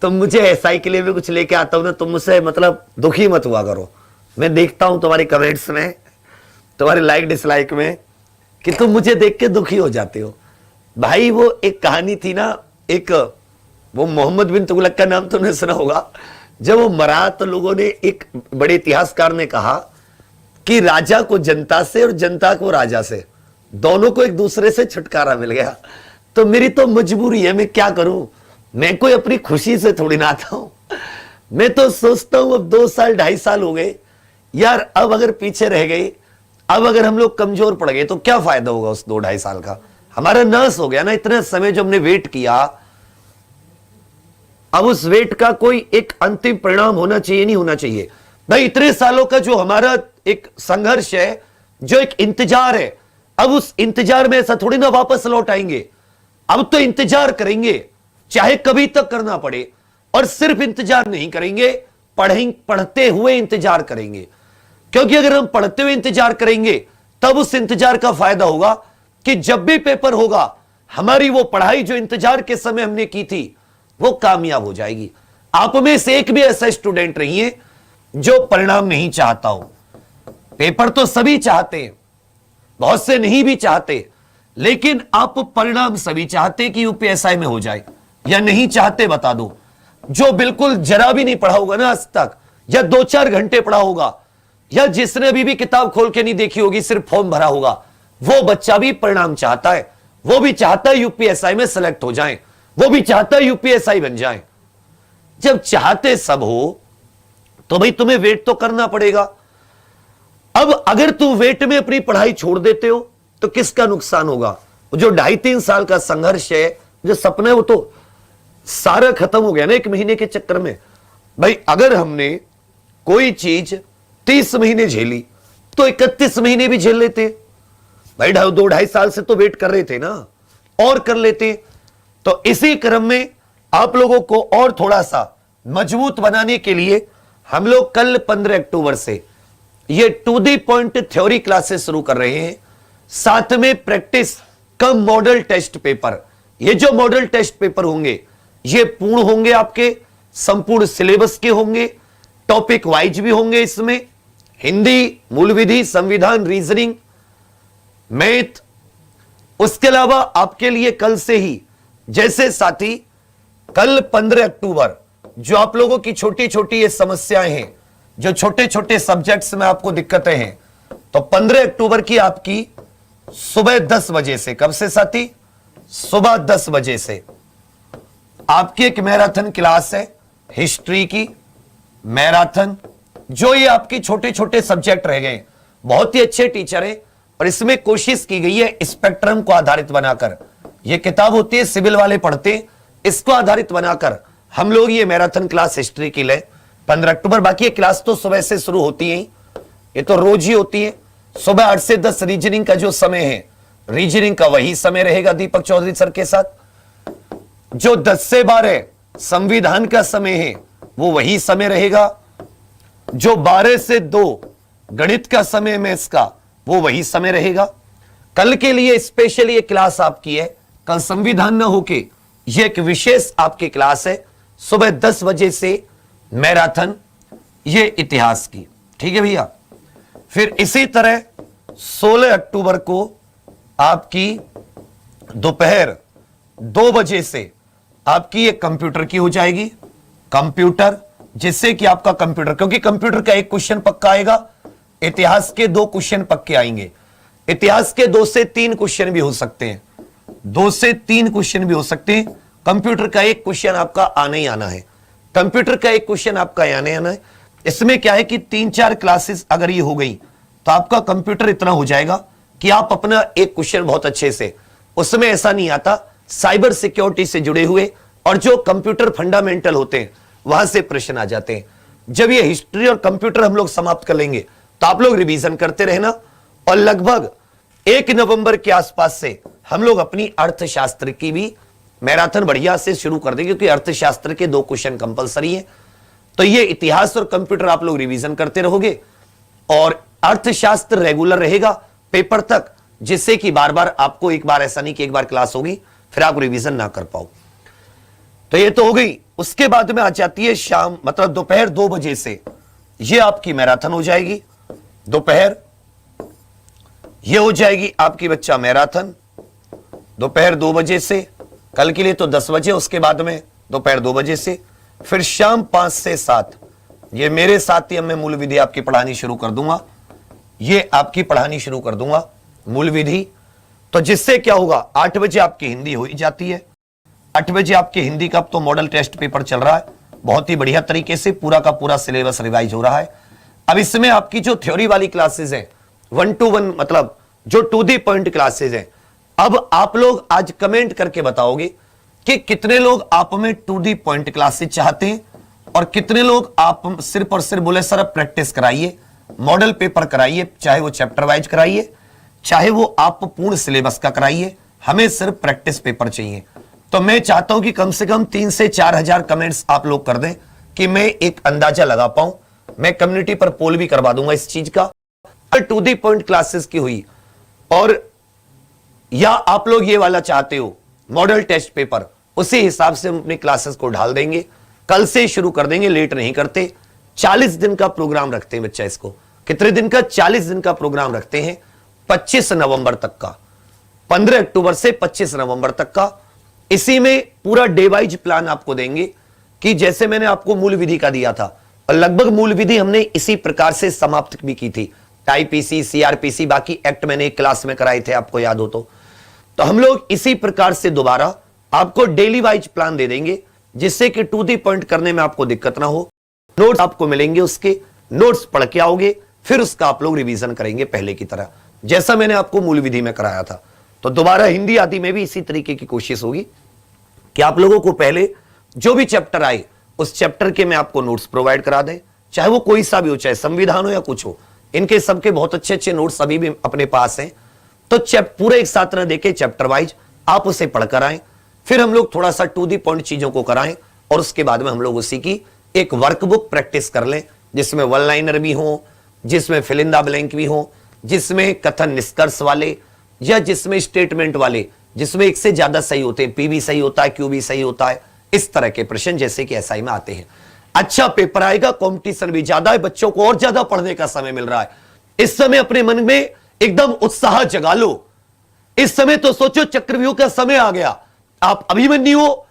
तुम मुझे एसआई के लिए भी कुछ लेके आता हूं ना, तुम मुझसे मतलब दुखी मत हुआ करो। मैं देखता हूं तुम्हारे कमेंट्स में, तुम्हारे लाइक डिसलाइक में, कि तुम मुझे देख के दुखी हो जाते हो। भाई वो एक कहानी थी ना, एक वो मोहम्मद बिन तुगलक का नाम तुमने सुना होगा। जब वो मरा तो लोगों ने, एक बड़े इतिहासकार ने कहा कि राजा को जनता से और जनता को राजा से, दोनों को एक दूसरे से छुटकारा मिल गया। तो मेरी तो मजबूरी है, मैं क्या करूं, मैं कोई अपनी खुशी से थोड़ी ना आता हूं। मैं तो सोचता हूं अब 2 साल 2.5 साल हो गए यार, अब अगर पीछे रह गए, अब अगर हम लोग कमजोर पड़ गए तो क्या फायदा होगा उस 2-2.5 साल का। हमारा नाश हो गया ना, इतने समय जो हमने वेट किया, अब उस वेट का कोई एक अंतिम परिणाम होना चाहिए, नहीं होना चाहिए भाई। इतने सालों का जो हमारा एक संघर्ष है, जो एक इंतजार है, अब उस इंतजार में ऐसा थोड़ी ना वापस लौट आएंगे। अब तो इंतजार करेंगे, चाहे कभी तक करना पड़े, और सिर्फ इंतजार नहीं करेंगे, पढ़ते हुए इंतजार करेंगे। क्योंकि अगर हम पढ़ते हुए इंतजार करेंगे तब उस इंतजार का फायदा होगा कि जब भी पेपर होगा, हमारी वो पढ़ाई जो इंतजार के समय हमने की थी वो कामयाब हो जाएगी। आप में से एक भी ऐसा स्टूडेंट नहीं है जो परिणाम नहीं चाहता हो। पेपर तो सभी चाहते हैं, बहुत से नहीं भी चाहते, लेकिन आप परिणाम सभी चाहते कि यूपीएसआई में हो जाए, या नहीं चाहते बता दो। जो बिल्कुल जरा भी नहीं पढ़ा होगा ना आज तक, या 2-4 घंटे पढ़ा होगा, या जिसने अभी भी किताब खोल के नहीं देखी होगी, सिर्फ फॉर्म भरा होगा, वो बच्चा भी परिणाम चाहता है। वो भी चाहता है यूपीएसआई में सेलेक्ट हो जाए, वो भी चाहता है यूपीएसआई बन जाए। जब चाहते सब हो तो भाई तुम्हें वेट तो करना पड़ेगा। अब अगर तुम वेट में अपनी पढ़ाई छोड़ देते हो तो किसका नुकसान होगा। जो 2.5-3 साल का संघर्ष है, जो सपना है, वो तो सारा खत्म हो गया ना 1 महीने के चक्कर में। भाई अगर हमने कोई चीज 30 महीने झेली तो 31 महीने भी झेल लेते भाई। 2-2.5 साल से तो वेट कर रहे थे ना, और कर लेते। तो इसी क्रम में आप लोगों को और थोड़ा सा मजबूत बनाने के लिए हम लोग कल 15 अक्टूबर से ये to the point theory classes शुरू कर रहे हैं। साथ में practice cum model test paper. ये जो मॉडल टेस्ट पेपर होंगे ये पूर्ण होंगे, आपके संपूर्ण सिलेबस के होंगे, टॉपिक वाइज भी होंगे। इसमें हिंदी, मूल विधि, संविधान, रीजनिंग, मैथ। उसके अलावा आपके लिए कल से ही, जैसे साथी कल 15 अक्टूबर जो आप लोगों की छोटी छोटी ये समस्याएं हैं, जो छोटे छोटे सब्जेक्ट्स में आपको दिक्कतें हैं, तो 15 अक्टूबर की आपकी सुबह 10 बजे से, कब से साथी, सुबह 10 बजे से आपकी एक मैराथन क्लास है, हिस्ट्री की मैराथन। जो ये आपके छोटे छोटे सब्जेक्ट रह गए, बहुत ही अच्छे टीचर है, और इसमें कोशिश की गई है स्पेक्ट्रम को आधारित बनाकर, ये किताब होती है सिविल वाले पढ़ते, इसको आधारित बनाकर हम लोग ये मैराथन क्लास हिस्ट्री की ले 15 अक्टूबर। बाकी ये क्लास तो सुबह से शुरू होती है, ये तो रोज ही होती है। सुबह 8 से 10 रीजनिंग का जो समय है, रीजनिंग का वही समय रहेगा दीपक चौधरी सर के साथ। जो 10 से 12 संविधान का समय है वो वही समय रहेगा। जो 12 से 2 गणित का समय में इसका, वो वही समय रहेगा। कल के लिए स्पेशल ये क्लास आपकी है, कल संविधान न होके ये एक विशेष आपकी क्लास है सुबह 10 बजे से मैराथन, ये इतिहास की। ठीक है भैया। फिर इसी तरह 16 अक्टूबर को आपकी दोपहर 2 बजे से आपकी ये कंप्यूटर की हो जाएगी। कंप्यूटर, जिससे कि आपका कंप्यूटर, क्योंकि कंप्यूटर का 1 क्वेश्चन पक्का आएगा, इतिहास के 2 क्वेश्चन पक्के आएंगे। इतिहास के 2 से 3 क्वेश्चन भी हो सकते हैं, 2 से 3 क्वेश्चन भी हो सकते हैं। कंप्यूटर का 1 क्वेश्चन आपका आना ही आना है, कंप्यूटर का 1 क्वेश्चन आपका आने आना है। इसमें क्या है कि 3-4 क्लासेस अगर ये हो गई तो आपका कंप्यूटर इतना हो जाएगा कि आप अपना 1 क्वेश्चन बहुत अच्छे से, उसमें ऐसा नहीं आता, साइबर सिक्योरिटी से जुड़े हुए और जो कंप्यूटर फंडामेंटल होते हैं वहां से प्रश्न आ जाते हैं। जब ये हिस्ट्री और कंप्यूटर हम लोग समाप्त कर लेंगे तो आप लोग रिवीजन करते रहना, और लगभग 1 नवंबर के आसपास से हम लोग अपनी अर्थशास्त्र की भी मैराथन बढ़िया से शुरू कर देंगे, क्योंकि अर्थशास्त्र के 2 क्वेश्चन कंपलसरी है। तो ये इतिहास और कंप्यूटर आप लोग रिवीजन करते रहोगे, और अर्थशास्त्र रेगुलर रहेगा पेपर तक, जिससे कि बार बार आपको, एक बार ऐसा नहीं कि एक बार क्लास होगी फिर आप रिवीजन ना कर पाओ। तो ये तो हो गई। उसके बाद में आ जाती है शाम, मतलब दोपहर 2 बजे से ये आपकी मैराथन हो जाएगी। दोपहर ये हो जाएगी आपकी बच्चा मैराथन दोपहर 2 बजे से। कल के लिए तो 10 बजे, उसके बाद में दोपहर 2 बजे से। फिर शाम 5 से 7 ये मेरे साथ ही मैं मूल विधि आपकी पढ़ानी शुरू कर दूंगा। ये आपकी पढ़ानी शुरू कर दूंगा मूल विधि। तो जिससे क्या होगा, 8 बजे आपकी हिंदी हो ही जाती है। 8 बजे आपके हिंदी का तो मॉडल टेस्ट पेपर चल रहा है, बहुत ही बढ़िया तरीके से पूरा का पूरा सिलेबस रिवाइज हो रहा है। अब इसमें आपकी जो थ्योरी वाली क्लासेस हैं 1 to 1, मतलब जो टू दी पॉइंट क्लासेस हैं, अब आप लोग आज कमेंट करके बताओगे कि कितने लोग आप में टू दी पॉइंट क्लासेस चाहते हैं और कितने लोग आप सिर्फ और सिर्फ बोले सर प्रैक्टिस कराइए, मॉडल पेपर कराइए, चाहे वो चैप्टर वाइज कराइए, चाहे वो आप पूर्ण सिलेबस का कराइए, हमें सिर्फ प्रैक्टिस पेपर चाहिए। तो मैं चाहता हूं कि कम से कम 3 से 4 हजार कमेंट्स आप लोग कर दें कि मैं एक अंदाजा लगा पाऊं। मैं कम्युनिटी पर पोल भी करवा दूंगा इस चीज का, टू दी पॉइंट क्लासेस की हुई, और या आप लोग ये वाला चाहते हो मॉडल टेस्ट पेपर, उसी हिसाब से हम अपनी क्लासेस को ढाल देंगे। कल से शुरू कर देंगे, लेट नहीं करते। 40 दिन का प्रोग्राम रखते हैं बच्चा इसको। कितने दिन का? 40 दिन का प्रोग्राम रखते हैं, 25 नवंबर तक का, 15 अक्टूबर से 25 नवंबर तक का। इसी में पूरा डे वाइज प्लान आपको देंगे कि जैसे मैंने आपको मूल विधि का दिया था, और लगभग मूल विधि हमने इसी प्रकार से समाप्त भी की थी। आईपीसी, सीआरपीसी, बाकी एक्ट मैंने एक क्लास में कराए थे, आपको याद हो तो हम लोग इसी प्रकार से दोबारा आपको डेली वाइज प्लान दे देंगे, जिससे कि टू दी पॉइंट करने में आपको दिक्कत ना हो। नोट्स आपको मिलेंगे, उसके नोट्स पढ़ के आओगे, फिर उसका आप लोग रिवीजन करेंगे पहले की तरह, जैसा मैंने आपको मूल विधि में कराया था। तो दोबारा हिंदी आदि में भी इसी तरीके की कोशिश होगी कि आप लोगों को पहले जो भी चैप्टर आए उस चैप्टर के मैं आपको नोट्स प्रोवाइड करा दें, चाहे वो कोई सा भी हो, चाहे संविधान हो या कुछ हो। इनके सबके बहुत अच्छे अच्छे नोट्स अभी भी अपने पास हैं। तो पूरे एक साथ न देखे, चैप्टर वाइज आप उसे पढ़कर आए, फिर हम लोग थोड़ा सा टू दी पॉइंट चीजों को कराएं, और उसके बाद में हम लोग उसी की एक वर्कबुक प्रैक्टिस कर लें, जिसमें वन लाइनर भी हो, जिसमें फिल इन द ब्लैंक भी हो, जिसमें कथन निष्कर्ष वाले, या जिसमें स्टेटमेंट वाले, जिसमें एक से ज्यादा सही होते हैं, पी भी सही होता है, क्यू भी सही होता है, इस तरह के प्रश्न जैसे कि एसआई में आते हैं। अच्छा पेपर आएगा, कंपटीशन भी ज्यादा है, बच्चों को और ज्यादा पढ़ने का समय मिल रहा है। इस समय अपने मन में एकदम उत्साह जगा लो। इस समय तो सोचो चक्रव्यूह का समय आ गया, आप अभिमन्यु हो,